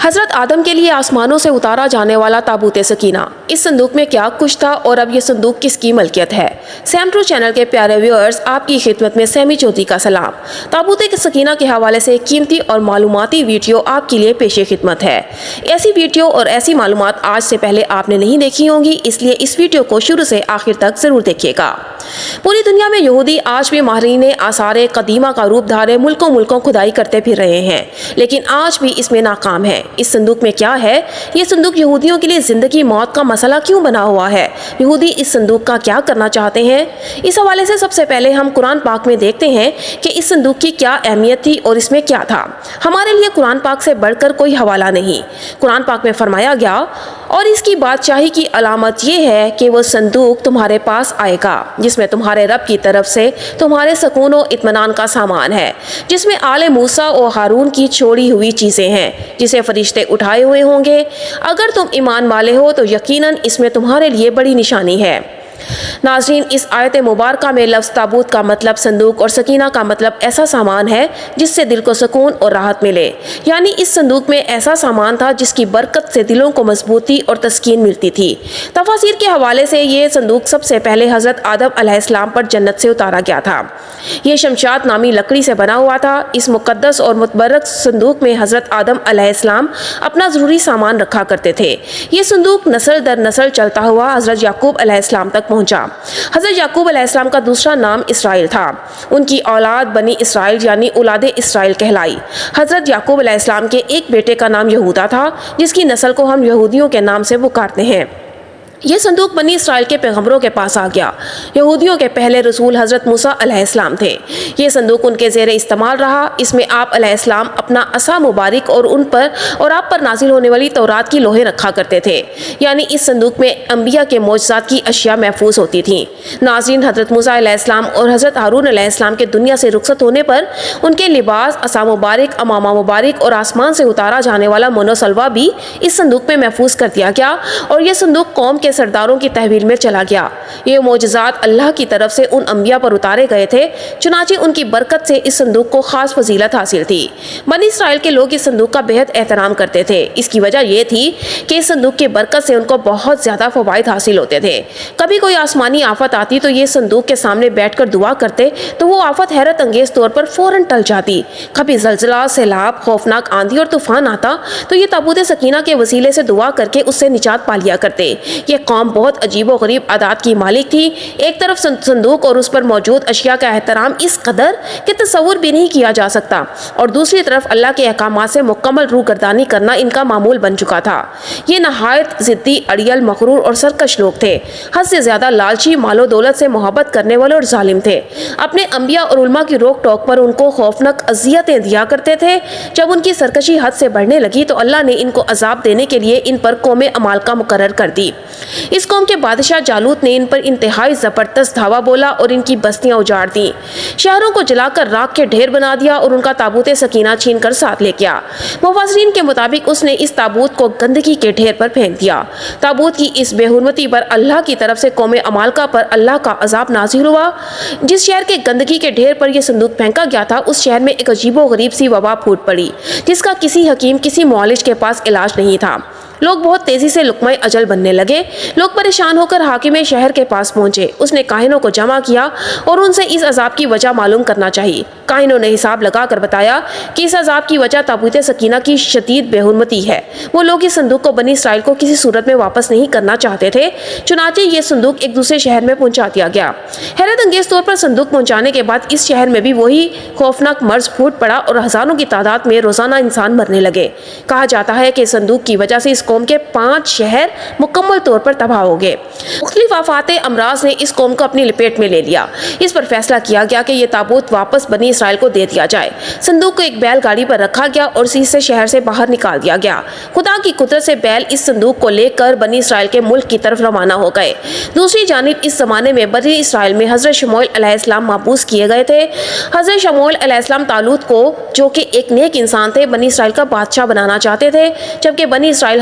حضرت آدم کے لیے آسمانوں سے اتارا جانے والا تابوت سکینہ، اس صندوق میں کیا کچھ تھا اور اب یہ صندوق کس کی ملکیت ہے؟ سیم ٹرو چینل کے پیارے ویورز، آپ کی خدمت میں سیمی چودھری کا سلام۔ تابوت سکینہ کے حوالے سے ایک قیمتی اور معلوماتی ویڈیو آپ کے لیے پیش خدمت ہے۔ ایسی ویڈیو اور ایسی معلومات آج سے پہلے آپ نے نہیں دیکھی ہوں گی، اس لیے اس ویڈیو کو شروع سے آخر تک ضرور دیکھیے گا۔ پوری دنیا میں یہودی آج بھی ماہرین آثار قدیمہ کا روپ دھارے ملکوں کھدائی کرتے پھر رہے ہیں، لیکن آج بھی اس میں ناکام ہے۔ اس صندوق میں کیا ہے؟ یہ صندوق یہودیوں کے لیے زندگی موت کا مسئلہ کیوں بنا ہوا ہے؟ یہودی اس صندوق کا کیا کرنا چاہتے ہیں؟ اس حوالے سے سب سے پہلے ہم قرآن پاک میں دیکھتے ہیں کہ اس صندوق کی کیا اہمیت تھی اور اس میں کیا تھا۔ ہمارے لیے قرآن پاک سے بڑھ کر کوئی حوالہ نہیں۔ قرآن پاک میں فرمایا گیا، اور اس کی بادشاہی کی علامت یہ ہے کہ وہ صندوق تمہارے پاس آئے گا جس میں تمہارے رب کی طرف سے تمہارے سکون و اطمینان کا سامان ہے، جس میں آل موسیٰ و ہارون کی چھوڑی ہوئی چیزیں ہیں جسے فرشتے اٹھائے ہوئے ہوں گے۔ اگر تم ایمان والے ہو تو یقیناً اس میں تمہارے لیے بڑی نشانی ہے۔ ناظرین، اس آیت مبارکہ میں لفظ تابوت کا مطلب صندوق اور سکینہ کا مطلب ایسا سامان ہے جس سے دل کو سکون اور راحت ملے، یعنی اس صندوق میں ایسا سامان تھا جس کی برکت سے دلوں کو مضبوطی اور تسکین ملتی تھی۔ تفاسیر کے حوالے سے یہ صندوق سب سے پہلے حضرت آدم علیہ السلام پر جنت سے اتارا گیا تھا۔ یہ شمشاد نامی لکڑی سے بنا ہوا تھا۔ اس مقدس اور متبرک صندوق میں حضرت آدم علیہ السلام اپنا ضروری سامان رکھا کرتے تھے۔ یہ صندوق نسل در نسل چلتا ہوا حضرت یعقوب علیہ السلام تک پہنچا۔ حضرت یعقوب علیہ السلام کا دوسرا نام اسرائیل تھا۔ ان کی اولاد بنی اسرائیل یعنی اولاد اسرائیل کہلائی۔ حضرت یعقوب علیہ السلام کے ایک بیٹے کا نام یہودا تھا، جس کی نسل کو ہم یہودیوں کے نام سے پکارتے ہیں۔ یہ صندوق بنی اسرائیل کے پیغمبروں کے پاس آ گیا۔ یہودیوں کے پہلے رسول حضرت موسیٰ علیہ السلام تھے۔ یہ صندوق ان کے زیر استعمال رہا۔ اس میں آپ علیہ السلام اپنا عصا مبارک اور آپ پر نازل ہونے والی تورات کی لوحیں رکھا کرتے تھے، یعنی اس صندوق میں انبیاء کے معجزات کی اشیاء محفوظ ہوتی تھیں۔ ناظرین، حضرت موسیٰ علیہ السلام اور حضرت ہارون علیہ السلام کے دنیا سے رخصت ہونے پر ان کے لباس، عصا مبارک، امامہ مبارک اور آسمان سے اتارا جانے والا من و سلوہ بھی اس صندوق میں محفوظ کر دیا گیا، اور یہ صندوق قوم کے سرداروں کی تحویل میں چلا گیا۔ یہ معجزات اللہ کی طرف سے ان انبیاء پر اتارے گئے تھے، چنانچہ ان کی برکت سے اس صندوق کو خاص فضیلت حاصل تھی۔ بنی اسرائیل کے لوگ اس صندوق کا بہت احترام کرتے تھے۔ اس کی وجہ یہ تھی کہ اس صندوق کی برکت سے ان کو بہت زیادہ فوائد حاصل ہوتے تھے۔ کبھی کوئی آسمانی آفت آتی تو یہ صندوق کے سامنے بیٹھ کر دعا کرتے تو وہ آفت حیرت انگیز طور پر فوراً ٹل جاتی۔ کبھی زلزلہ، سیلاب، خوفناک آندھی اور طوفان آتا تو یہ تابوت سکینہ کے وسیلے سے دعا کر کے اس سے نجات پا لیا کرتے۔ یہ قوم بہت عجیب و غریب عادات کی مالک تھی۔ ایک طرف صندوق اور اس پر موجود اشیاء کا احترام اس قدر کہ تصور بھی نہیں کیا جا سکتا، اور دوسری طرف اللہ کے احکامات سے مکمل روگردانی کرنا ان کا معمول بن چکا تھا۔ یہ نہایت ضدی، اڑیل، مغرور اور سرکش لوگ تھے۔ حد سے زیادہ لالچی، مال و دولت سے محبت کرنے والے اور ظالم تھے۔ اپنے انبیاء اور علماء کی روک ٹوک پر ان کو خوفناک اذیتیں دیا کرتے تھے۔ جب ان کی سرکشی حد سے بڑھنے لگی تو اللہ نے ان کو عذاب دینے کے لیے ان پر قوم عمالقہ مقرر کر دی۔ اس قوم کے بادشاہ جالوت نے ان پر انتہائی زبردست دھاوا بولا اور ان کی بستیاں اجاڑ دیں، شہروں کو جلا کر راکھ کے ڈھیر بنا دیا اور ان کا تابوت سکینہ چھین کر ساتھ لے گیا۔ مفسرین کے مطابق اس نے اس تابوت کو گندگی کے ڈھیر پر پھینک دیا۔ تابوت کی اس بے حرمتی پر اللہ کی طرف سے قوم عمالقہ پر اللہ کا عذاب نازل ہوا۔ جس شہر کے گندگی کے ڈھیر پر یہ صندوق پھینکا گیا تھا، اس شہر میں ایک عجیب و غریب سی وبا پھوٹ پڑی، جس کا کسی حکیم، کسی معالج کے پاس علاج نہیں تھا۔ لوگ بہت تیزی سے لقمہ اجل بننے لگے۔ لوگ پریشان ہو کر حاکم شہر کے پاس پہنچے۔ اس نے کاہنوں کو جمع کیا اور ان سے اس عذاب کی وجہ معلوم کرنا چاہیے۔ کاہنوں نے حساب لگا کر بتایا کہ اس عذاب کی وجہ تابوت سکینہ کی شدید بے حرمتی ہے۔ وہ لوگ اس صندوق کو بنی اسرائیل کو کسی صورت میں واپس نہیں کرنا چاہتے تھے، چنانچہ یہ صندوق ایک دوسرے شہر میں پہنچا دیا گیا۔ حیرت انگیز طور پر صندوق پہنچانے کے بعد اس شہر میں بھی وہی خوفناک مرض پھوٹ پڑا اور ہزاروں کی تعداد میں روزانہ انسان مرنے لگے۔ کہا جاتا ہے کہ صندوق کی وجہ سے اس قوم کے 5 شہر مکمل طور پر تباہ ہو گئے۔ مختلف آفات امراض نے اس قوم کو اپنی لپیٹ میں لے لیا۔ اس پر فیصلہ کیا گیا کہ یہ تابوت واپس بنی اسرائیل کو دے دیا جائے۔ صندوق کو ایک بیل گاڑی پر رکھا گیا اور سے شہر سے باہر نکال دیا گیا۔ خدا کی قدرت سے بیل اس صندوق کو لے کر بنی اسرائیل کے ملک کی طرف روانہ ہو گئے۔ دوسری جانب اس زمانے میں بنی اسرائیل میں حضرت شموئیل علیہ السلام محبوس کیے گئے تھے۔ حضرت شموئیل علیہ السلام طالوت کو، جو کہ ایک نیک انسان تھے، بنی اسرائیل کا بادشاہ بنانا چاہتے تھے، جبکہ بنی اسرائیل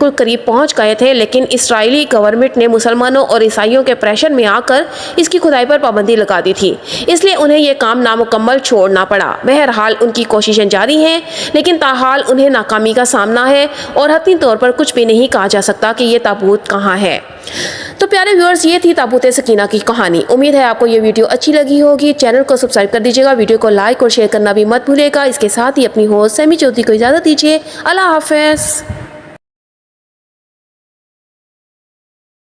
بالکل قریب پہنچ گئے تھے، لیکن اسرائیلی گورنمنٹ نے مسلمانوں اور عیسائیوں کے پریشر میں آ کر اس کی کھدائی پر پابندی لگا دی تھی، اس لیے انہیں یہ کام نامکمل چھوڑنا پڑا۔ بہرحال ان کی کوششیں جاری ہیں، لیکن تاحال انہیں ناکامی کا سامنا ہے اور حتمی طور پر کچھ بھی نہیں کہا جا سکتا کہ یہ تابوت کہاں ہے۔ تو پیارے ویورز، یہ تھی تابوت سکینہ کی کہانی۔ امید ہے آپ کو یہ ویڈیو اچھی لگی ہوگی۔ چینل کو سبسکرائب کر دیجیے گا، ویڈیو کو لائک اور شیئر کرنا بھی مت بھولیے گا۔ اس کے ساتھ ہی اپنی ہوسٹ سیمی چودھری کو اجازت دیجیے۔ اللہ حافظ۔